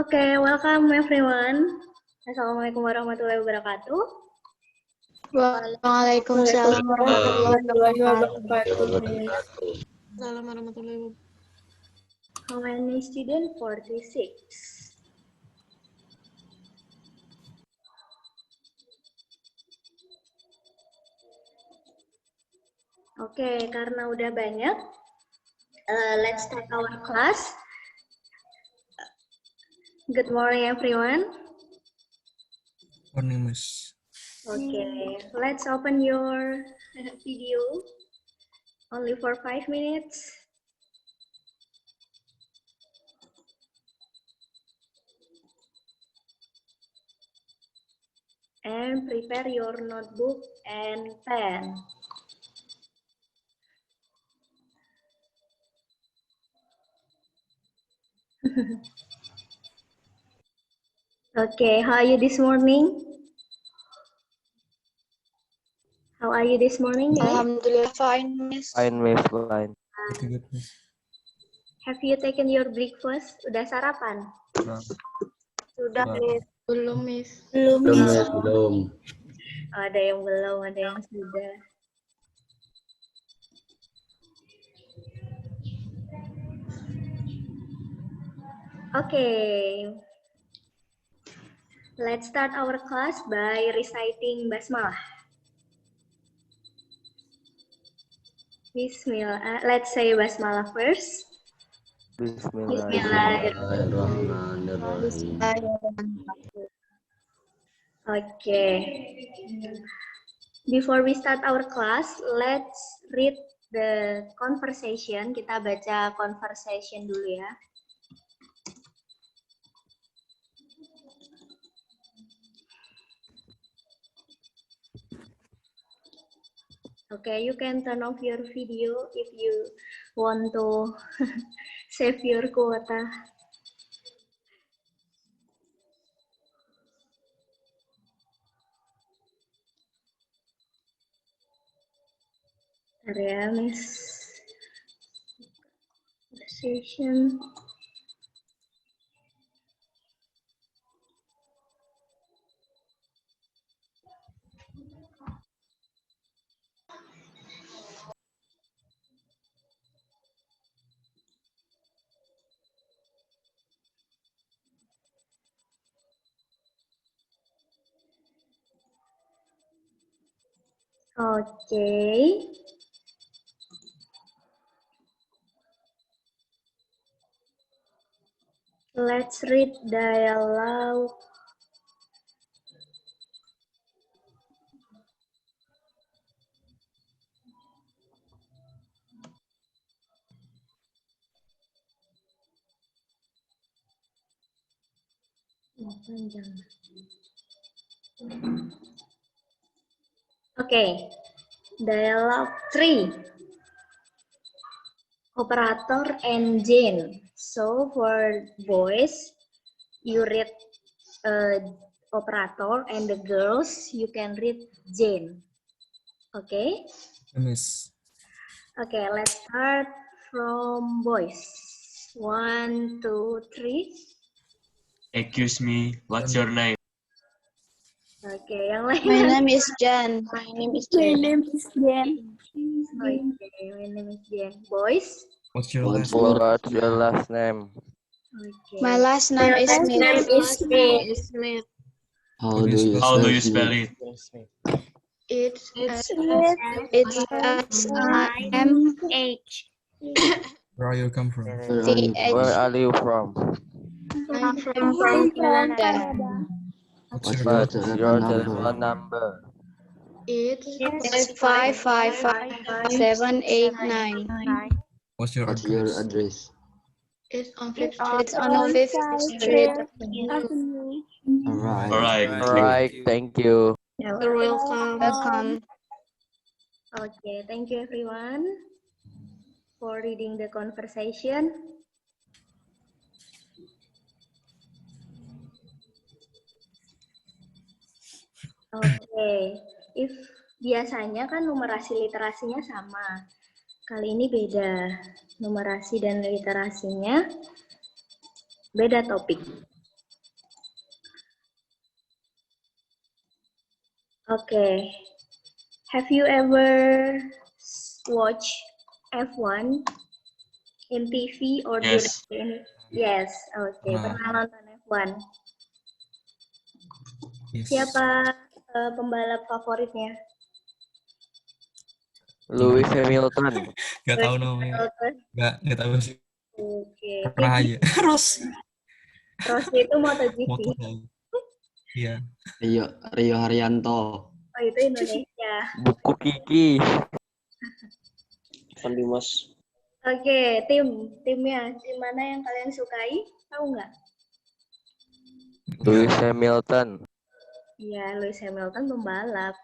Okay, welcome everyone. Assalamualaikum warahmatullahi wabarakatuh. Waalaikumsalam warahmatullahi wabarakatuh. Assalamualaikum warahmatullahi wabarakatuh. How many students? 46. Oke, karena udah banyak, let's start our class. Good morning, everyone. Morning, Miss. Okay, let's open your video. Only for 5 minutes. And prepare your notebook and pen. Okay, how are you this morning? How are you this morning, guys? Alhamdulillah, fine, Miss. Fine, Miss. Fine. Pretty good, Miss. Have you taken your breakfast? Udah sarapan? Nah, Sudah, nah. Miss. Belum, Miss. Belum, Miss. Belum. Oh, ada yang belum, ada yang sudah. Okay. Let's start our class by reciting basmalah. Bismillah. Let's say basmalah first. Bismillahirrahmanirrahim. Okay. Before we start our class, let's read the conversation. Kita baca conversation dulu ya. Okay, you can turn off your video if you want to save your quota. Area Miss session. Okay. Let's read dialogue. Okay. Dialogue 3. Operator and Jane. So for boys, you read operator, and the girls you can read Jane. Okay? Miss. Okay, let's start from boys. 1, 2, 3. Excuse me, what's your name? Okay, yang lain. My name is Jan. My name is My Jane. name is Jan. Okay, my name is Jen. Boys. What's your last What's your last name? Okay. My last name is My Smith. last name is Smith. How do you How do you spell spell it? It's It's S S-I-M-H. Where you come from? Where are you T-H. Where are you from? I'm I'm from from Canada. Canada. What's your What's telephone? your number? telephone number? It's 555-789. What's your What's your address? address? It's on Fifth It's Street. on 5th Street. Alright. Alright, Alright, thank you. You're welcome. Welcome. Okay, thank you everyone for reading the conversation. Oke, if biasanya kan numerasi literasinya sama. Kali ini beda. Numerasi dan literasinya beda topik. Oke. Have you ever watched F1 in TV or Yes. directly? Yes, oke. Pernah. Pernah nonton F1. Yes. Siapa pembalap favoritnya? Lewis Hamilton. Gak tahu namanya. Gak tahu sih. Oke. Pernah aja. Rossi. Rossi itu MotoGP. Motor tahu. Iya. Rio Haryanto. Oh, itu Indonesia. Buku Kiki. Van Dimas. Oke, timnya. Tim mana yang kalian sukai? Tahu nggak? Lewis Hamilton. Iya, Lewis Hamilton pembalap.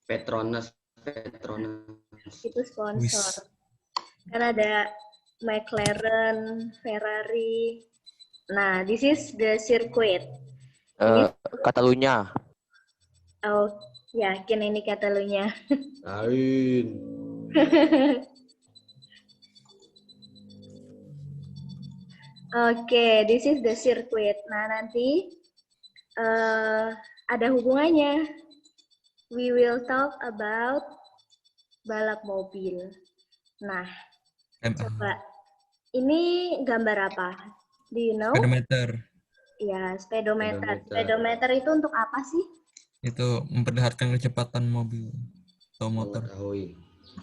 Petronas. Itu sponsor. Kan ada McLaren, Ferrari. Nah, this is the circuit. Catalunya. Oh, yakin ini Catalunya. Lain. Oke, this is the circuit. Nah, nanti ada hubungannya. We will talk about balap mobil. Nah, coba. Ini gambar apa? Do you know? Speedometer. Ya, speedometer. Speedometer. Speedometer itu untuk apa sih? Itu memperlihatkan kecepatan mobil atau motor.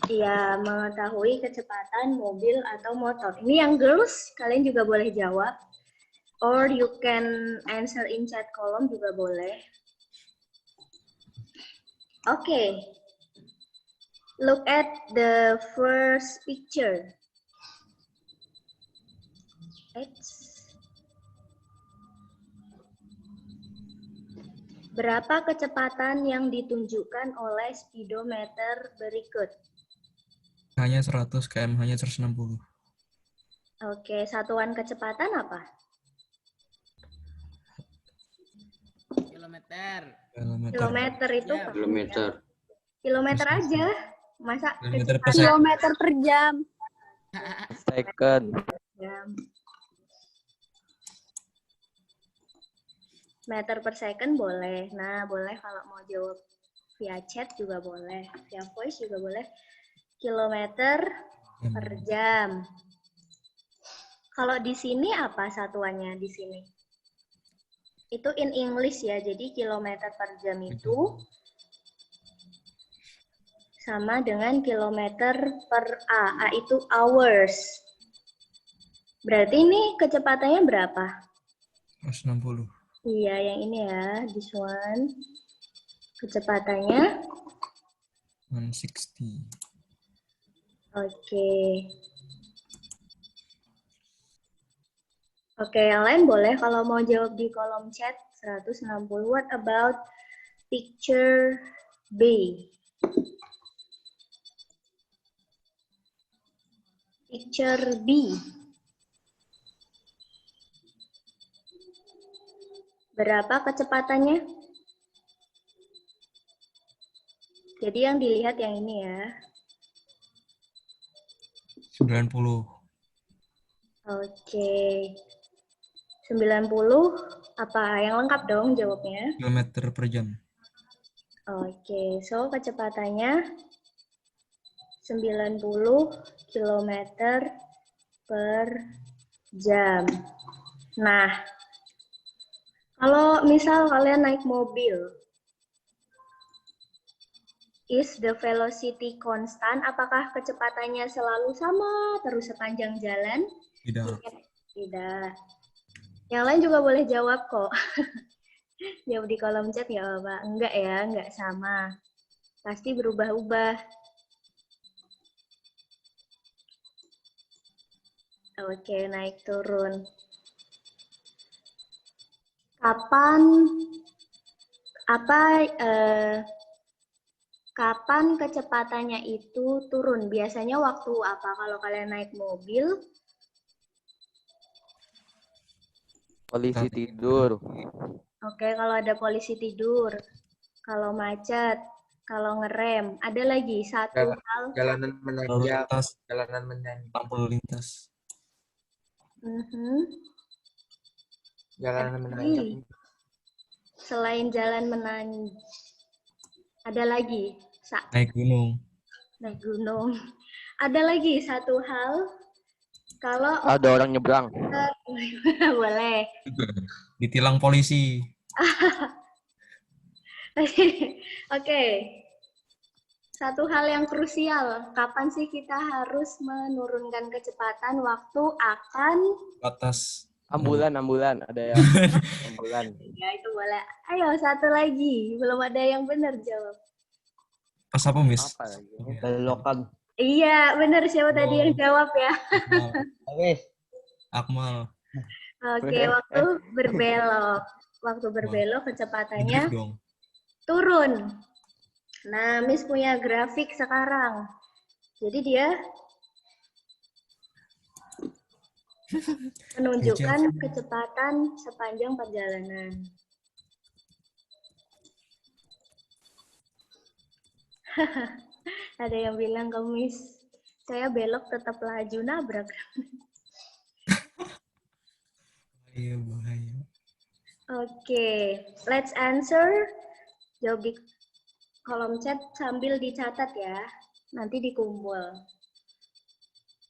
Iya, mengetahui kecepatan mobil atau motor. Ini yang girls, kalian juga boleh jawab. Or you can answer in chat column juga boleh. Oke. Look at the first picture. Berapa kecepatan yang ditunjukkan oleh speedometer berikut? Hanya 100 km, hanya 160. Oke, satuan kecepatan apa? Kilometer itu Ya, kilometer. Kilometer aja. Masa Kilometer per kecepatan Kilometer per jam. Second. jam. Meter per second boleh. Nah, boleh kalau mau jawab via chat juga boleh. Via voice juga boleh. Kilometer per jam. Kalau di sini apa satuannya di sini? Itu in English ya. Jadi kilometer per jam itu sama dengan kilometer per A. A itu hours. Berarti ini kecepatannya berapa? 160. Iya, yang ini ya, this one. Kecepatannya? 160. Oke. Oke, yang lain boleh kalau mau jawab di kolom chat 160. What about picture B? Picture B. Berapa kecepatannya? Jadi yang dilihat yang ini ya. 90 Oke. 90 apa? Yang lengkap dong jawabnya. kilometer per jam. Oke, so kecepatannya 90 km per jam. Nah, kalau misal kalian naik mobil, is the velocity constant? Apakah kecepatannya selalu sama terus sepanjang jalan? Tidak. Tidak. Yang lain juga boleh jawab kok. Jawab di kolom chat ya, Bapak. Enggak ya, enggak sama. Pasti berubah-ubah. Oke, naik turun. Kapan kecepatannya itu turun? Biasanya waktu apa? Kalau kalian naik mobil, Polisi tidur. oke, kalau ada polisi tidur, kalau macet, kalau ngerem, ada lagi satu hal. Jalanan Lalu menanjak, lintas, jalanan menanjak, lampu lintas. jalanan Ada menanjak. lagi. Selain jalan menanjak, ada lagi. Naik gunung. Naik gunung. Ada lagi satu hal. Kalau Ada orang nyebrang. boleh. Ditilang polisi. Oke. Satu hal yang krusial. Kapan sih kita harus menurunkan kecepatan waktu akan Batas. Ambulan ada yang ambulan. ya itu boleh. Ayo satu lagi. Belum ada yang benar jawab. Pas apa, Miss? Apa lagi? Oke. Belokan. Iya, benar siapa tadi yang jawab ya? Akmal. Wes, Akmal. Oke, waktu berbelok. Waktu berbelok Ngedrift kecepatannya dong. turun. Nah, Miss punya grafik sekarang. Jadi dia menunjukkan kecepatan sepanjang perjalanan. Ada yang bilang ke Miss, saya belok tetap laju nabrak. Iya, bahaya. Oke, let's answer. Jawab di kolom chat sambil dicatat ya. Nanti dikumpul.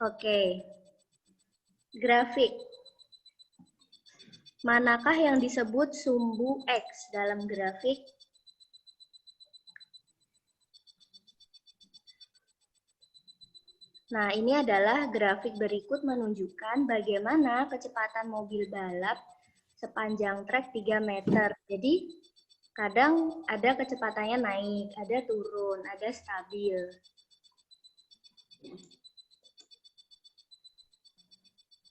Oke. Grafik. Manakah yang disebut sumbu X dalam grafik? Nah, ini adalah grafik berikut menunjukkan bagaimana kecepatan mobil balap sepanjang trek 3 meter. Jadi, kadang ada kecepatannya naik, ada turun, ada stabil.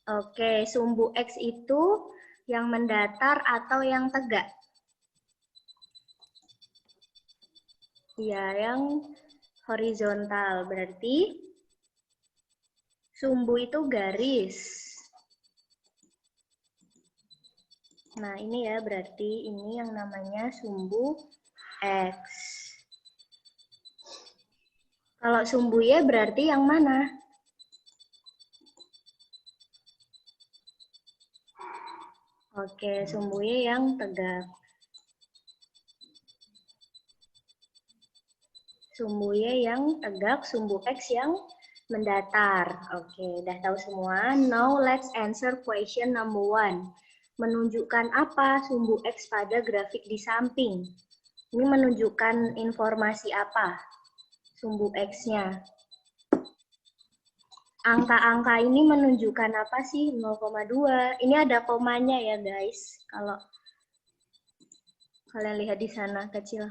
Oke, sumbu X itu yang mendatar atau yang tegak? Ya, yang horizontal. Berarti sumbu itu garis. Nah, ini ya berarti ini yang namanya sumbu X. Kalau sumbu Y berarti yang mana? Oke, sumbu Y yang tegak. Sumbu Y yang tegak, sumbu X yang mendatar. Oke, udah tahu semua. Now let's answer question number 1. Menunjukkan apa sumbu X pada grafik di samping? Ini menunjukkan informasi apa? Sumbu X-nya. Angka-angka ini menunjukkan apa sih? 0,2. Ini ada komanya ya guys. Kalau kalian lihat di sana kecil.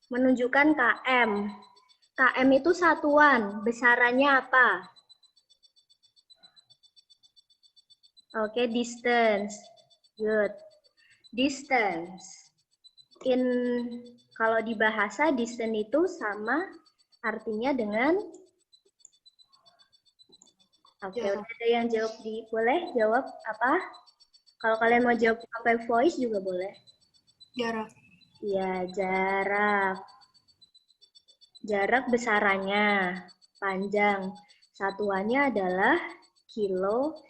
Menunjukkan km. Km itu satuan. Besarannya apa? Oke, distance. Good. Distance. Kalau di bahasa, distance itu sama artinya dengan Oke, udah ada yang jawab boleh jawab apa? Kalau kalian mau jawab pakai voice juga boleh. Jarak. Ya, jarak. Jarak besarannya, panjang. Satuannya adalah kilometer.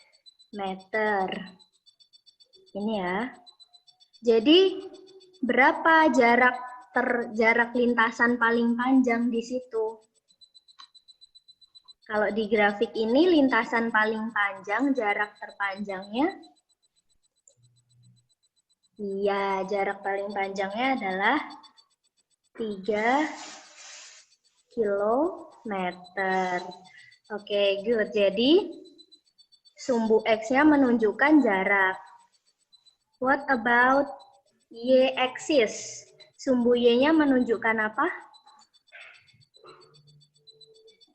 Ini ya. Jadi, berapa jarak lintasan paling panjang di situ? Kalau di grafik ini lintasan paling panjang, jarak terpanjangnya, iya, jarak paling panjangnya adalah 3 kilometer. Oke, good. Jadi, sumbu X-nya menunjukkan jarak. What about Y-axis? Sumbu Y-nya menunjukkan apa?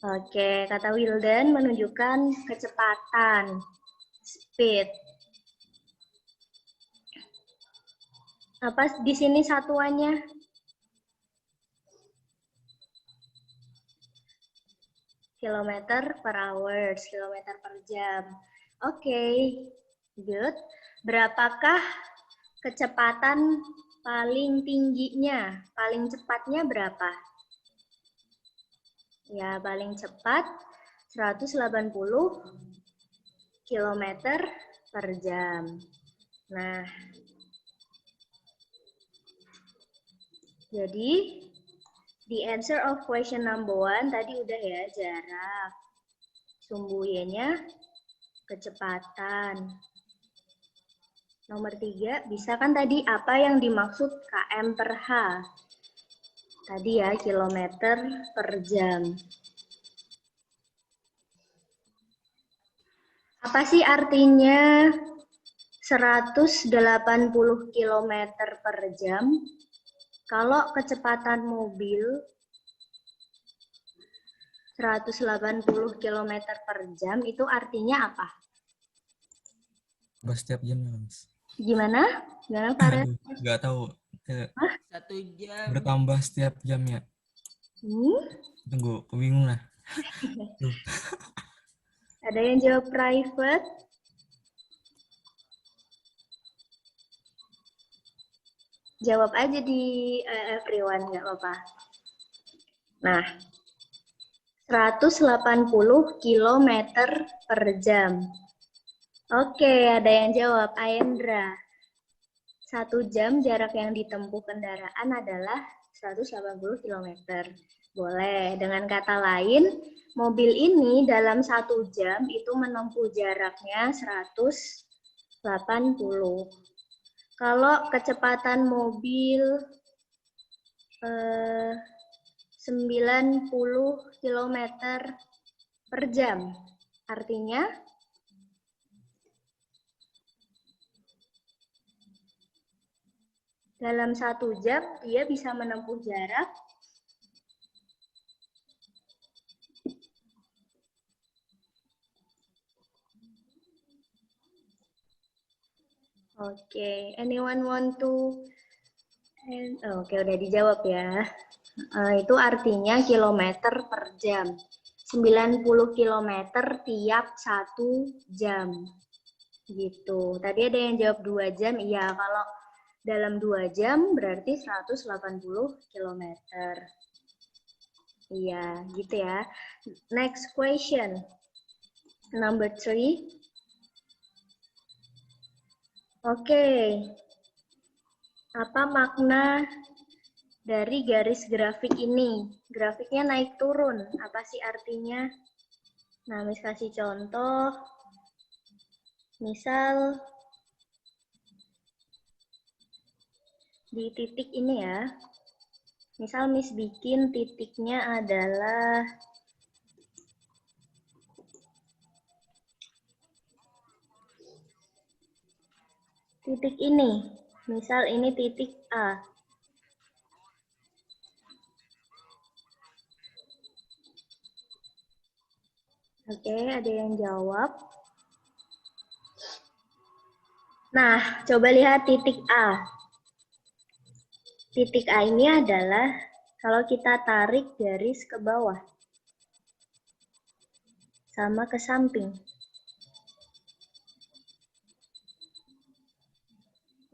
Oke, kata Wildan menunjukkan kecepatan, speed. Apa di sini satuannya? Kilometer per hour, kilometer per jam. Oke, good. Berapakah kecepatan paling tingginya? Paling cepatnya berapa? Ya, paling cepat 180 km per jam. Nah, jadi the answer of question number 1 tadi udah ya, jarak. Sumbu Y-nya kecepatan. Nomor 3, bisa kan tadi apa yang dimaksud km per H? Tadi ya, kilometer per jam. Apa sih artinya 180 km per jam? Kalau kecepatan mobil 180 km per jam, itu artinya apa? Setiap jam ya, Mas. Gimana? Gimana, Farel? Aduh, nggak tahu. 1 jam. Bertambah setiap jamnya. Tunggu, kebingung lah. Ada yang jawab private? Jawab aja di everyone, nggak apa-apa. Nah, 180 km per jam. Oke, ada yang jawab, Aendra. 1 jam jarak yang ditempuh kendaraan adalah 180 km. Boleh, dengan kata lain, mobil ini dalam 1 jam itu menempuh jaraknya 180. Kalau kecepatan mobil 90 km per jam, artinya dalam 1 jam dia bisa menempuh jarak 'Oke, anyone want to? Oke, udah dijawab ya. Itu artinya kilometer per jam. 90 km tiap 1 jam. Gitu. Tadi ada yang jawab 2 jam. Iya, kalau dalam 2 jam berarti 180 km. Iya, gitu ya. Next question. Number 3. Oke, apa makna dari garis grafik ini? Grafiknya naik turun, apa sih artinya? Nah, Miss kasih contoh. Misal, di titik ini ya. Misal Miss bikin titiknya adalah titik ini. Misal ini titik A. Oke, ada yang jawab. Nah, coba lihat titik A. Titik A ini adalah kalau kita tarik garis ke bawah sama ke samping.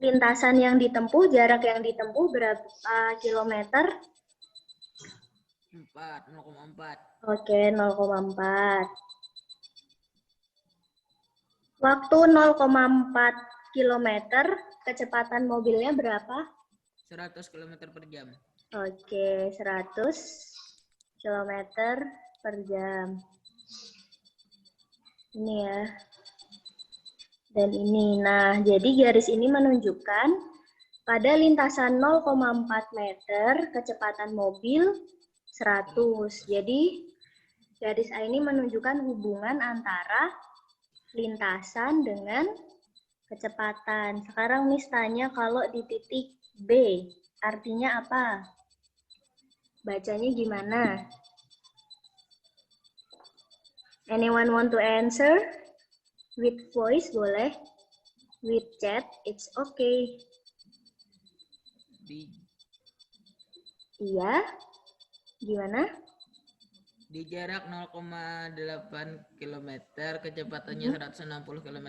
lintasan yang ditempuh, jarak yang ditempuh berapa kilometer? 0,4. Oke, 0,4. Waktu 0,4 kilometer, kecepatan mobilnya berapa? 100 km per jam. Oke, 100 kilometer per jam. Ini ya. Dan ini. Nah, jadi garis ini menunjukkan pada lintasan 0,4 meter kecepatan mobil 100. Jadi garis A ini menunjukkan hubungan antara lintasan dengan kecepatan. Sekarang Miss tanya kalau di titik B, artinya apa? Bacanya gimana? Anyone want to answer? With voice boleh. With chat, it's okay. Di Iya. Gimana? jarak 0,8 km, kecepatannya 160 km.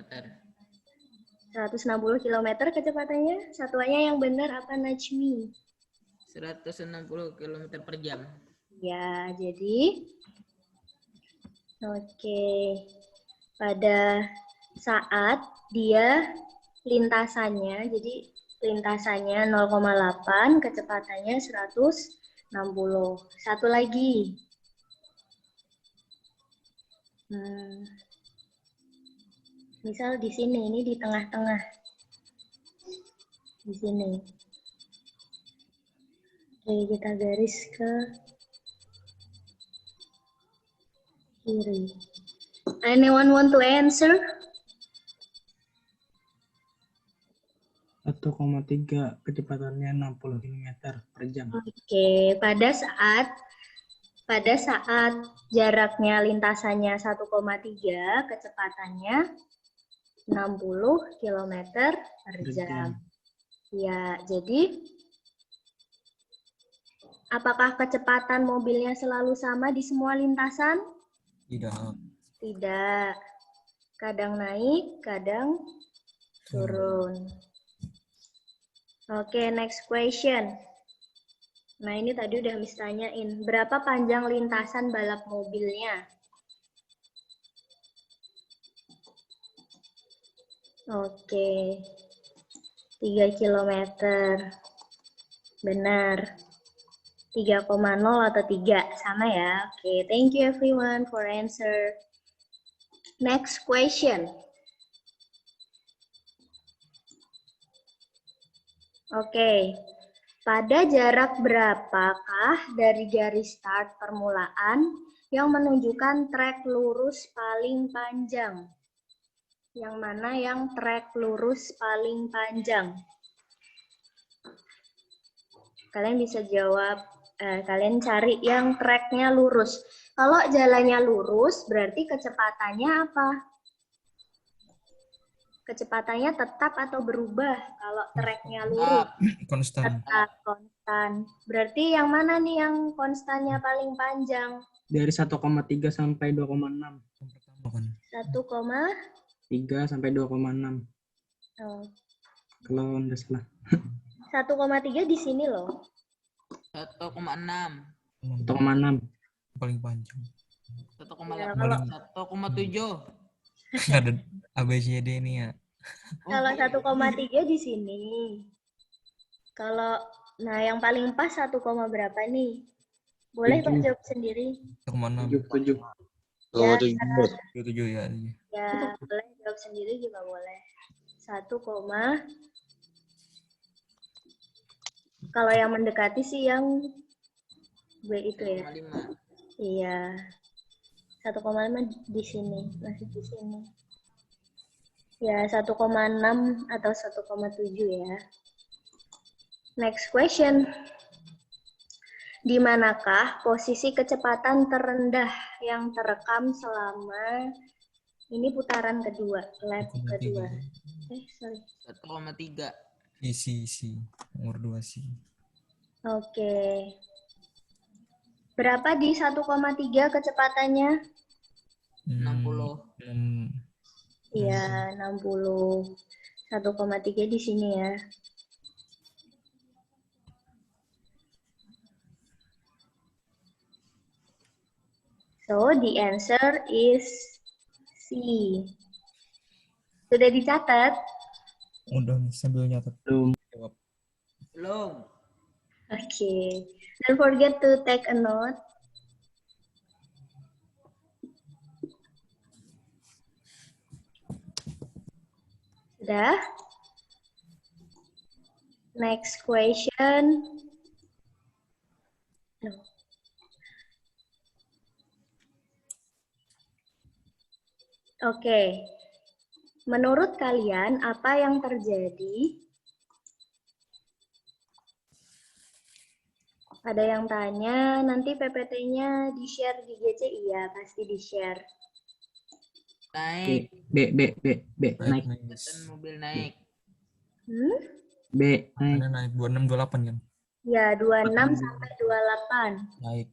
160 km kecepatannya. Satuannya yang benar apa, Najmi? 160 km per jam. Ya, jadi oke. Pada saat dia lintasannya, jadi lintasannya 0,8, kecepatannya 160. Satu lagi. Misal di sini, ini di tengah-tengah. Di sini. Oke, kita garis ke kiri. Anyone want to answer? 1,3 kecepatannya 60 km per jam. Oke, pada saat jaraknya lintasannya 1,3, kecepatannya 60 km per jam. Ya, jadi apakah kecepatan mobilnya selalu sama di semua lintasan? Tidak. Tidak. Kadang naik, kadang turun. Oke, next question. Nah, ini tadi udah Miss tanyain. Berapa panjang lintasan balap mobilnya? Oke. 3 km. Benar. 3,0 atau 3. Sama ya. Oke, thank you everyone for answer. Next question. Oke, pada jarak berapakah dari garis start permulaan yang menunjukkan trek lurus paling panjang? Yang mana yang trek lurus paling panjang? Kalian bisa jawab, kalian cari yang treknya lurus. Kalau jalannya lurus, berarti kecepatannya apa? Kecepatannya tetap atau berubah kalau treknya lurus? Konstan. Tetap konstan. Berarti yang mana nih yang konstannya paling panjang? Dari 1,3 sampai 2,6. Yang pertama kan. 3 sampai 2,6. Oh. Kalau nggak salah. 1,3 di sini loh. 1,6. 1,6. Paling panjang. 1,7. Ada ABCD ini ya. Kalau 1,3 di sini. Kalau, nah yang paling pas 1, berapa nih? Boleh Pak jawab sendiri? 1,6. 7. Ya, 7 ya. ya, boleh jawab sendiri juga boleh. 1, kalau yang mendekati sih yang B itu ya. 1,5. Iya. 1,5 di sini, masih di sini. Ya, 1,6 atau 1,7 ya. Next question. Di manakah posisi kecepatan terendah yang terekam selama ini putaran kedua, lap kedua. Sorry. 1,3. Isi. Nomor 2 sih. Oke. Berapa di 1,3 kecepatannya? 60. Iya, 60. 1,3 di sini ya. So, the answer is C. Sudah dicatat? Udah sambil nyatet. Belum. Jawab. Belum. Okay. Don't forget to take a note. Sudah? Next question. No. Oke. Menurut kalian apa yang terjadi? Ada yang tanya, nanti PPT-nya di-share di GC? Iya, pasti di-share. Naik. B, naik. Kecepatan mobil naik. Hmm? B, naik. Karena naik 26, 28 kan? Ya, 26 sampai 28. Naik.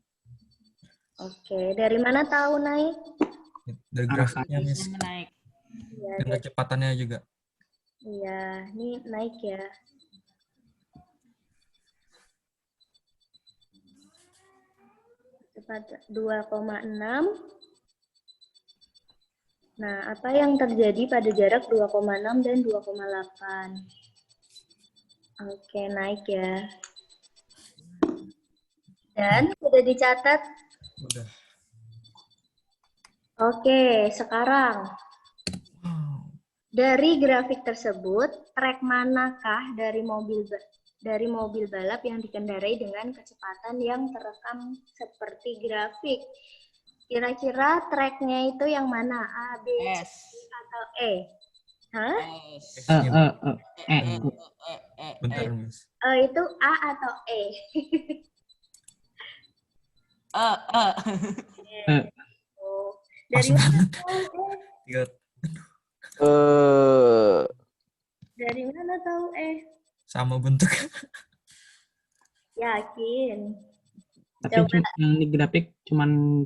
Oke, dari mana tahu naik? Dari Arah grafiknya, Miss. Sama naik. Ya, Dan kecepatannya juga. iya, ini naik ya. Cepat 2,6. Nah, apa yang terjadi pada jarak 2,6 dan 2,8? Oke, naik ya. Dan sudah dicatat? Udah. Oke, sekarang Wow. dari grafik tersebut, trek manakah dari mobil balap yang dikendarai dengan kecepatan yang terekam seperti grafik? Kira-kira treknya itu yang mana? A, B, C, S. atau E? Hah? S. Bentar, Miss. Itu A atau E? Oh. Pas Dari mana banget. tahu E? Tiga. Dari mana tahu E? Sama bentuk. Yakin? Tapi Coba. yang di grafik cuman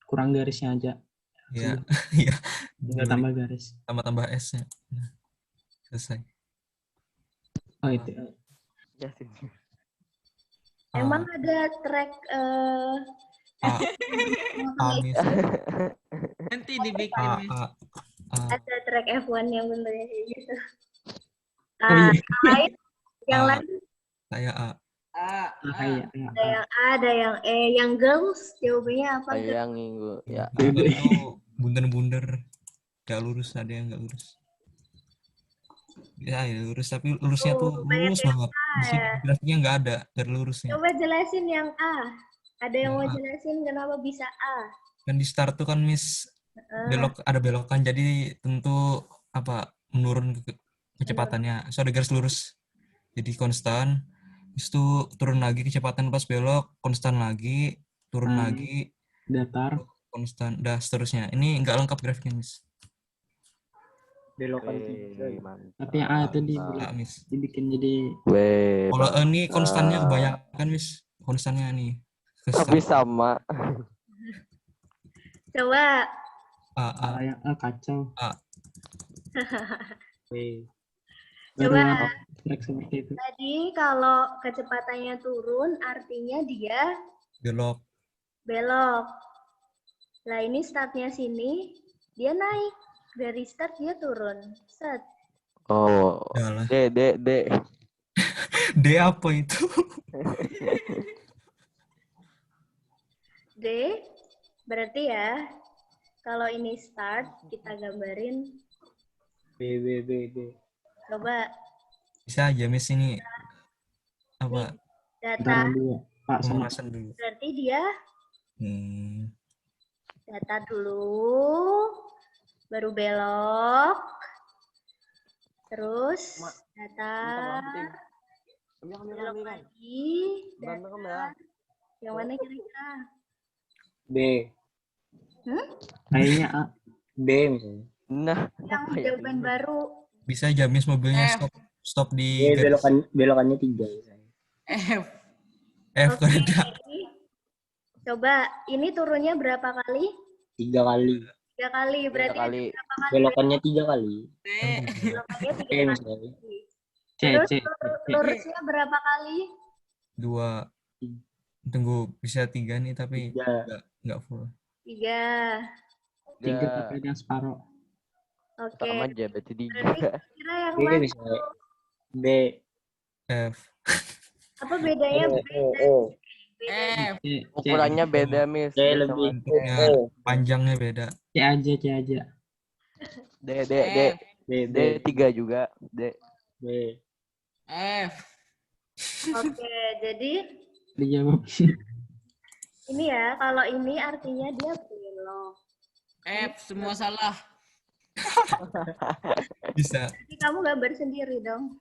kurang garisnya aja. Iya. Iya. Tinggal tambah garis. Tambah S-nya. Nah, selesai. Oh, itu. Emang ada trek A. A, Miss. Nanti dibikin. A. Miss. A. A. ada trek F1 yang bentuknya kayak gitu. Oh, iya. Yang lain? Yang A. lain Saya A. Iya. ada yang A, ada yang E, yang girls jawabannya apa? Yang minggu ya. Aku itu bunder-bunder. Gak lurus, ada yang gak lurus. Ya, ya lurus, tapi lurusnya tuh lurus banget. Di sini grafiknya nggak ada dari lurusnya. Coba jelasin yang A. Ada yang mau Yang A. jelasin kenapa bisa A? Kan di start tuh kan Miss ada belokan, jadi tentu apa menurun kecepatannya. So ada garis lurus, jadi konstan. Habis itu turun lagi kecepatan pas belok, konstan lagi, turun lagi, Datar. konstan, dah seterusnya. Ini nggak lengkap grafiknya Miss. Belokan Mantap. Tapi yang A itu Nggak, Miss. dibikin jadi Kalau ini konstannya kebanyakan Miss, konstannya nih. Tapi sama. Coba. A. yang A kacau. A. Coba. Trek seperti itu. Tadi kalau kecepatannya turun, artinya dia Belok. belok. Nah ini startnya sini, dia naik. Dari start dia turun. Set. Oh. Udah lah. D. D apa itu? D, berarti ya, kalau ini start, kita gambarin. B. Coba Bisa aja Miss ini apa data, Dua. Pak sama. pemanasan dulu. berarti dia data dulu, baru belok, terus datar, belok lagi, datar. Yang mana kira-kira? B. Hmm? Kayaknya A. B misalnya. Nah, Yang jawaban baru. Bisa aja Miss mobilnya F. stop di garis Belokannya 3 misalnya. F. F Oke. kan ada. Coba, ini turunnya berapa kali? 3 kali. 3 3 kali. Tiga Berarti ada kali. berapa kali? Belokannya 3 kali. B. Belokannya 3 Oke, Miss. kali. C, Terus C, C. lurusnya berapa kali? 2. Tunggu, bisa 3 nih tapi 3. nggak full. 3. 3 Tiga. tapi ada yang separuh. Oke. Sama aja berarti Berarti 3. kira yang B, mana? Miss. B. F. Apa bedanya B dan O. Beda. F. C, C, Ukurannya beda, Miss. C D sama lebih. Bentuknya panjangnya beda. C aja, C aja. D, D, D. F. B, B. D 3 juga. D. B. F. Oke, jadi Dijawab. ini ya, kalau ini artinya dia belok. F. Semua salah. Bisa. Jadi kamu gambar sendiri dong.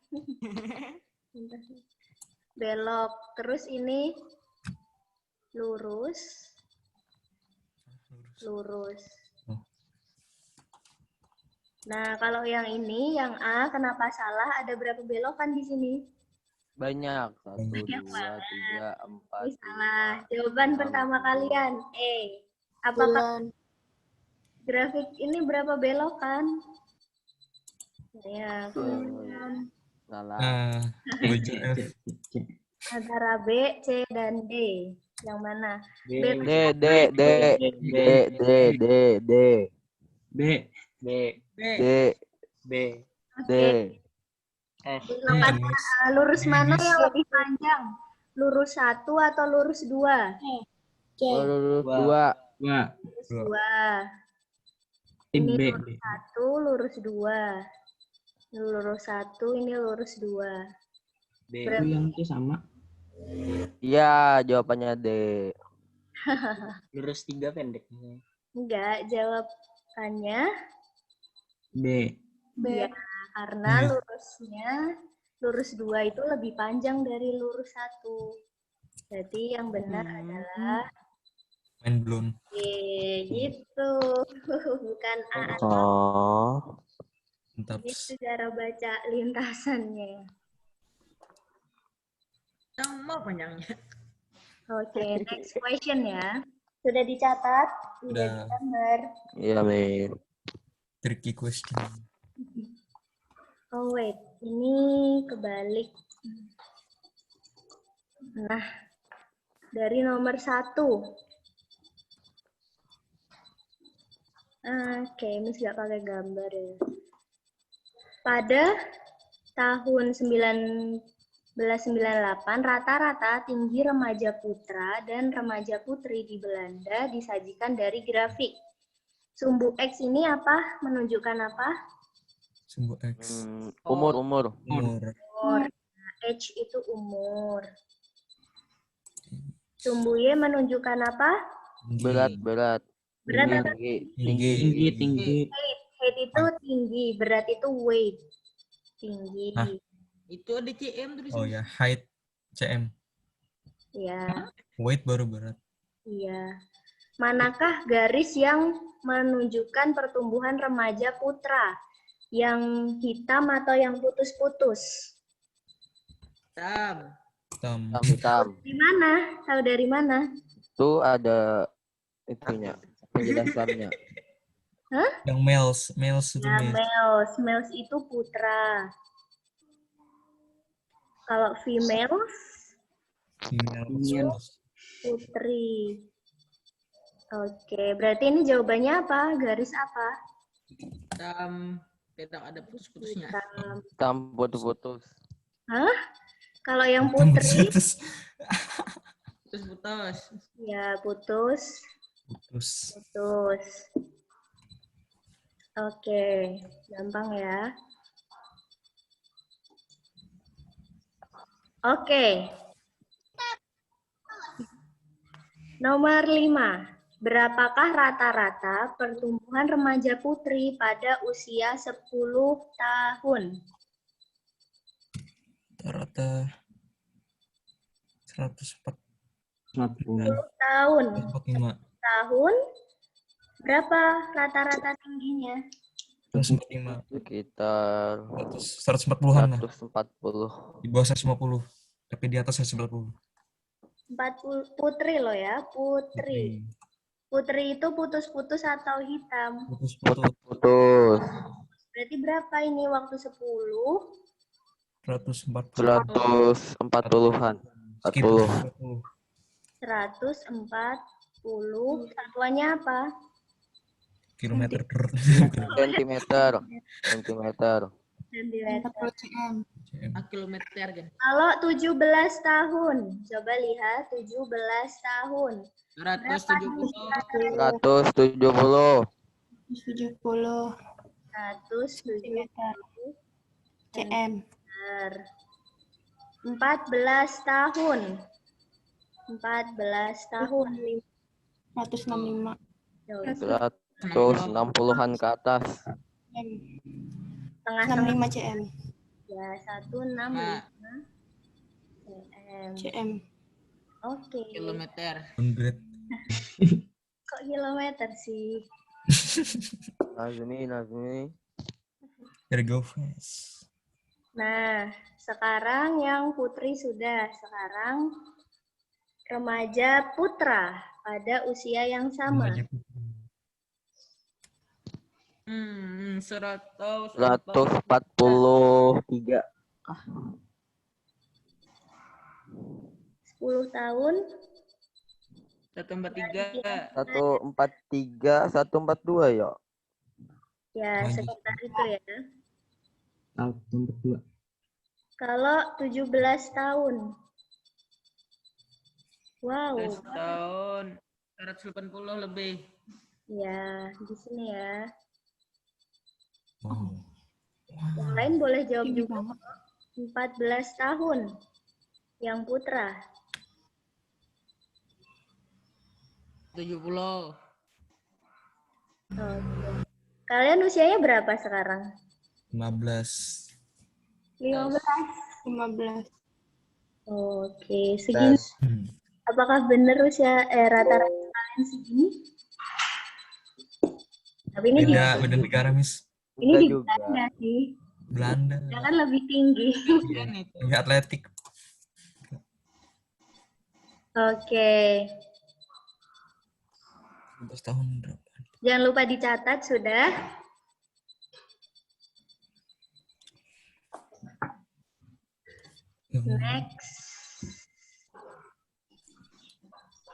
Belok. Terus ini lurus. Lurus. Oh. Nah, kalau yang ini, yang A, kenapa salah? Ada berapa belokan di sini? Banyak. 1, 2, Banyak 3, 4, Ini salah. Jawaban 6, pertama 7. kalian, E. Apakah grafik ini berapa belokan? Ya, Salah. Nah, C, baju C, F. C, C. antara B, C, dan D. Yang mana? B. D, D, D, B. D, D, D, D, B. B. B. D, B. D. F. Belokan lurus mana yang lebih panjang? Lurus 1 atau lurus 2? Oh, lurus 2. 2. Lurus 2. Tim Ini B. lurus 1, lurus 2. Ini lurus 1, ini lurus 2. B. Itu yang itu sama. Iya, jawabannya D. Lurus 3 pendek. Enggak, jawabannya B. ya, karena lurusnya lurus 2 itu lebih panjang dari lurus 1. Jadi yang benar adalah Mind blown. D, gitu. Bukan A. Oh. Mantap. Itu cara baca lintasannya. Sama panjangnya. Oke, next question ya. Sudah dicatat? Sudah. Gambar. Iya, Min. Tricky question. Oh wait, ini kebalik. Nah, dari nomor 1. Oke, Miss gak pakai gambar ya. Pada tahun 1998, rata-rata tinggi remaja putra dan remaja putri di Belanda disajikan dari grafik. Sumbu X ini apa? Menunjukkan apa? Sumbu X. Umur. Umur. Umur. Nah, H itu umur. Sumbu Y menunjukkan apa? Berat. Berat apa? Tinggi. Tinggi, tinggi. Height itu tinggi, berat itu weight. Tinggi. Hah? Itu ada CM tuh di Oh sini. ya, height CM. Ya, Weight baru berat. iya. Manakah garis yang menunjukkan pertumbuhan remaja putra? Yang hitam atau yang putus-putus? Hitam. Hitam. Di mana? Tahu dari mana? Itu ada itunya. Penjelasannya. Yang males itu Ya, Miss. males. Males itu putra. Kalau females, Female. putri. Oke, berarti ini jawabannya apa? Garis apa? Hitam. Tidak ada putus-putusnya. Hitam. Hitam putus-putus. Hah? Kalau yang putri, Putus. Putus-putus. ya putus. Putus. Putus. Oke, gampang ya. Oke. Nomor 5. Berapakah rata-rata pertumbuhan remaja putri pada usia 10 tahun? Rata 104. 40. 10 tahun. 145. Tahun, berapa rata-rata tingginya? 145. Sekitar 140-an lah. 140. Di bawah 150. Tapi di atas 140. 40 putri loh ya, putri. Putri itu putus-putus atau hitam? Putus-putus. Putus. Berarti berapa ini waktu 10? 140. 140-an. 40. 140. Satuannya apa? Kilometer. Sentimeter. Sentimeter. Sentimeter. cm. Kilometer kan. Kalau 17 tahun, coba lihat 17 tahun. 170. 170. 70 170 cm. 14 tahun. 14 tahun. 165 160-an ke atas. Tengah-tengah 65 cm. ya, 165 cm. cm. Oke. Kilometer. 100. Kok kilometer sih? Nazmi. There go fast. Nah, sekarang yang putri sudah. Sekarang remaja putra pada usia yang sama. Remaja putri. 143. 10 tahun. 143. 143, 142 ya. Ya, Remaja. sekitar itu ya. Tahun kedua. Kalau 17 tahun. Wow. 11 tahun. 180 lebih. Ya, di sini ya. Wow. Yang lain boleh jawab Tinggi juga. banget. 14 tahun. Yang putra. 70. Oke. Kalian usianya berapa sekarang? 15. 15. 15 Oke, segini. Tes. Apakah benar usia rata-rata kalian segini? Tapi ini di, Beda negara, Miss. ini di juga. Belanda sih. Belanda. Ya kan lebih tinggi. Kan itu. Lebih atletik. Oke. 15 tahun berapa? Jangan lupa dicatat sudah. Next.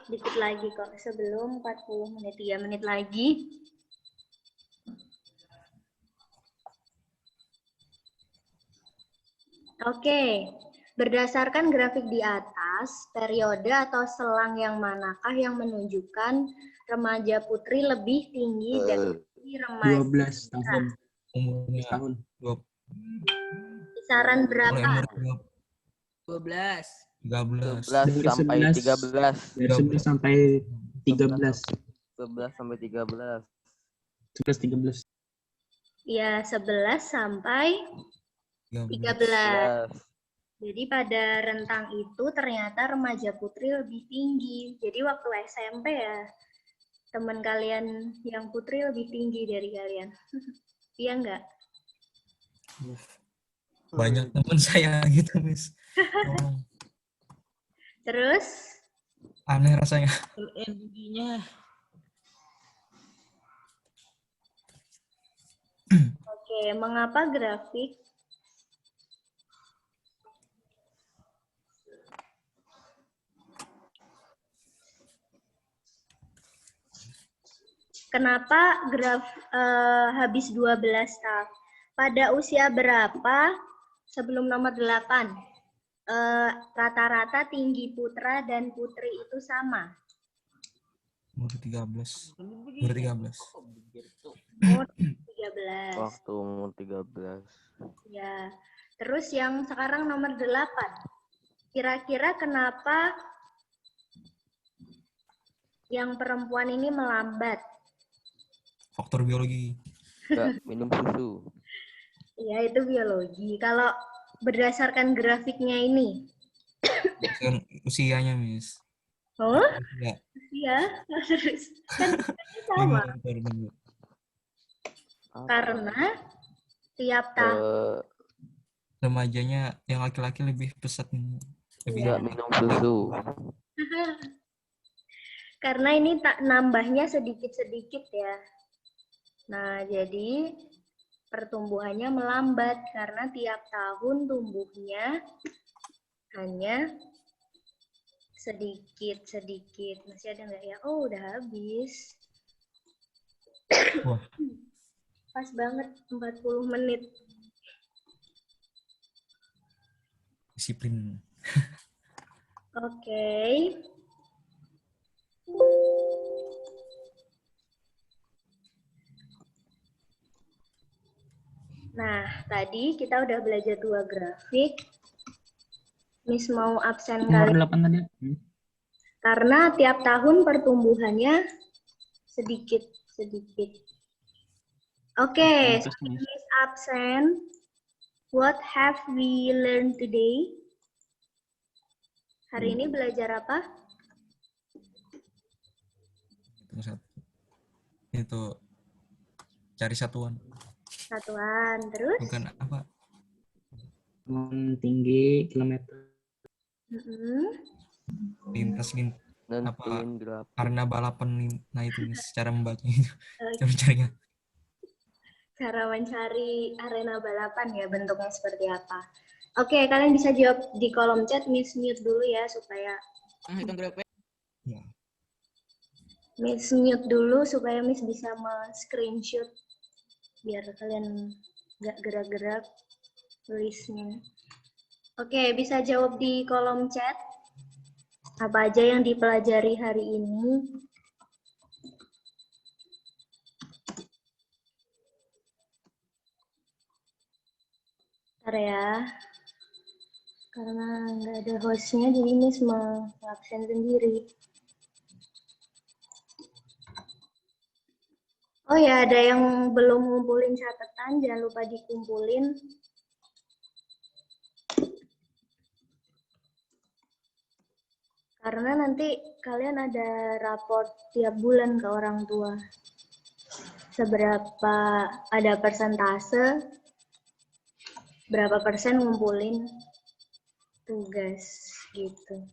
Dikit lagi kok, sebelum 40 menit, 3 menit lagi. Oke, berdasarkan grafik di atas, periode atau selang yang manakah yang menunjukkan remaja putri lebih tinggi dari remaja 12 tahun. Umurnya Tahun. 20. kisaran Mulai berapa? umur 12. 13. 11 Dari sampai 11. 13. Dari 11 sampai 13. 11 sampai 13. 11 13. Ya, 11 sampai 13. 11. Jadi pada rentang itu ternyata remaja putri lebih tinggi. Jadi waktu SMP ya, teman kalian yang putri lebih tinggi dari kalian. Iya enggak? Banyak teman saya gitu, Miss. Oh, Terus, aneh rasanya. LND-nya. oke, mengapa grafik kenapa habis 12 tahun? Pada usia berapa sebelum nomor 8? Rata-rata tinggi putra dan putri itu sama. Umur 13. Umur 13. Umur 13. Waktu umur 13. Ya. Terus yang sekarang nomor 8. Kira-kira kenapa yang perempuan ini melambat? Faktor biologi. Enggak minum susu. Ya, itu biologi. Kalau berdasarkan grafiknya ini. Kan usianya, Miss. Oh, Ya. iya. Terus kan sama. Benar. Karena tiap tahun Remajanya yang laki-laki lebih pesat minum. Lebih Enggak minum susu. Karena ini tak nambahnya sedikit-sedikit ya. Nah, jadi pertumbuhannya melambat karena tiap tahun tumbuhnya hanya sedikit-sedikit. Masih ada nggak ya? Oh, udah habis. Wah, Pas banget 40 menit. disiplin. Oke. Nah, tadi kita udah belajar 2 grafik. Miss mau absen Nomor kali 8 tadi. karena tiap tahun pertumbuhannya sedikit-sedikit. Oke, Terus, Miss. Miss absen. What have we learned today? Hari ini belajar apa? Itu cari satuan, Satuan. Terus? bukan apa? Tinggi kilometer. Lintas Nentuin grafik. arena balapan. Nah itu Miss, cara membacanya. Cara mencarinya. Cara mencari arena balapan ya, bentuknya seperti apa. Oke, kalian bisa jawab di kolom chat. Miss mute dulu ya, supaya Hitung berapa? Ya. Miss mute dulu supaya Miss bisa screenshot biar kalian nggak gerak-gerak tulisnya. Oke, bisa jawab di kolom chat apa aja yang dipelajari hari ini. Bentar ya, karena nggak ada hostnya jadi Miss mau absen sendiri. Oh ya, ada yang belum ngumpulin catatan, jangan lupa dikumpulin. Karena nanti kalian ada raport tiap bulan ke orang tua. Seberapa ada persentase, berapa persen ngumpulin tugas gitu.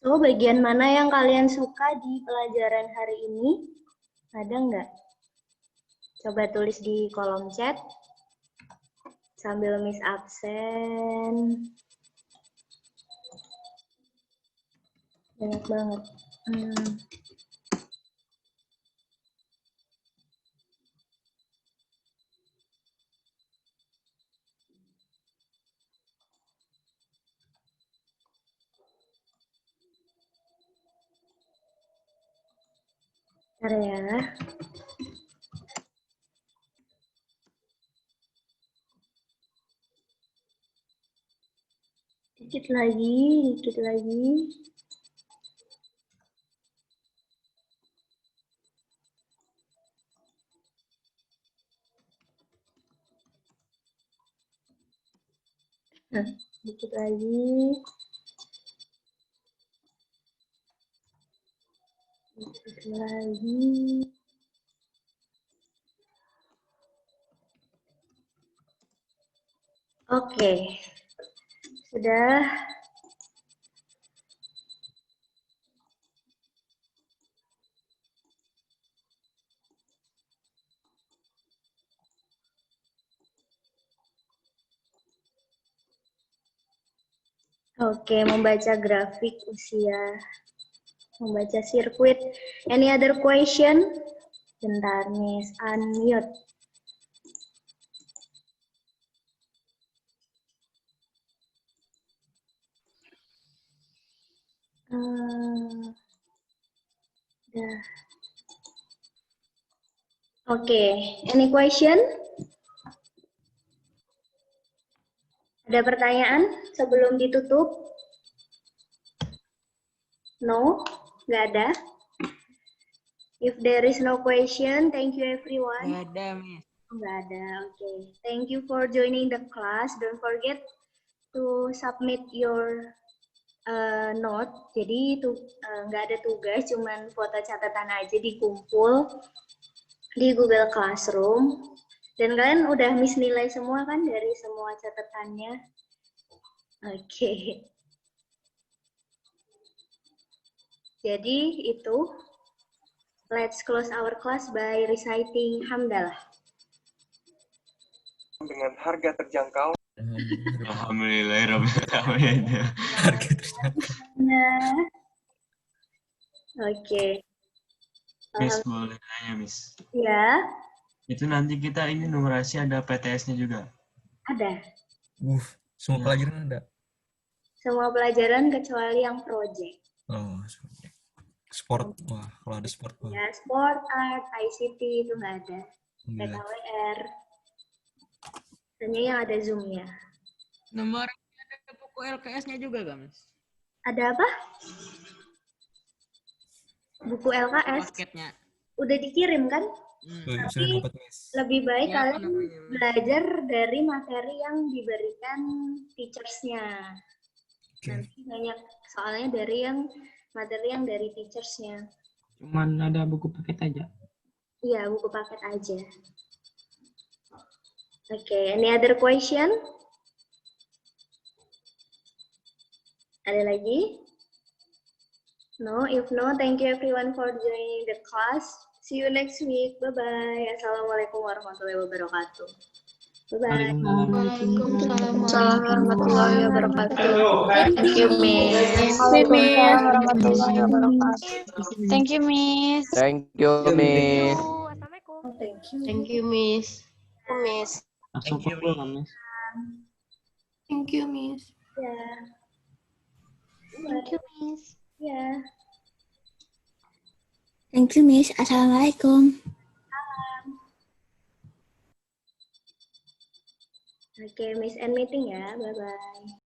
So, bagian mana yang kalian suka di pelajaran hari ini? Ada nggak? Coba tulis di kolom chat. Sambil Miss absen. Banyak banget. Bentar ya. Dikit lagi, dikit lagi. Nah, dikit lagi. Dikit lagi. Oke. Sudah. Oke, membaca grafik usia, membaca sirkuit. Any other question? Bentar, Miss, unmute. Dah. Oke, any question? Ada pertanyaan sebelum ditutup? No? Nggak ada? If there is no question, thank you everyone. Nggak ada, Miss. Nggak ada, oke. Thank you for joining the class. Don't forget to submit your note. Jadi itu nggak ada tugas, cuman foto catatan aja dikumpul di Google Classroom. Dan kalian udah miss nilai semua kan dari semua catatannya? Oke. Jadi itu, let's close our class by reciting hamdalah. Dengan harga terjangkau. Alhamdulillahirrahmanirrahim. Harga terjangkau. Nah, oke. Miss, boleh nanya, Miss. Ya, Itu nanti kita ini numerasi ada PTS-nya juga. ada. Semua pelajaran ada. Semua pelajaran kecuali yang project. Oh, sport. Wah, kalau ada sport. Wah. Ya, sport, art, ICT itu nggak ada. Alhamdulillah. PKWR. Hanya yang ada Zoom-nya. Nomor ada buku LKS-nya juga gak, Mas? Ada apa? Buku LKS. Paketnya. Udah dikirim kan? Sudah Tapi dapat, Miss. lebih baik Ya, apa kalian namanya? belajar dari materi yang diberikan teachers-nya. Oke. Nanti banyak soalnya dari yang materi yang dari teachers-nya. Cuman ada buku paket aja. Iya, buku paket aja. Oke, any other question? Ada lagi? No, if no, thank you everyone for joining the class. See you next week. Bye-bye. Assalamualaikum warahmatullahi wabarakatuh. Bye-bye. Waalaikumsalam warahmatullahi wabarakatuh. Thank you, Miss. Waalaikumsalam warahmatullahi wabarakatuh. Thank you, Miss. Thank you, Miss. Thank you. Thank you, Miss. Langsung pukul, Miss. Thank you, Miss. Ya. Thank you, Miss. Ya. Thank you, Miss. Assalamualaikum. Oke, Miss end meeting ya. Bye-bye.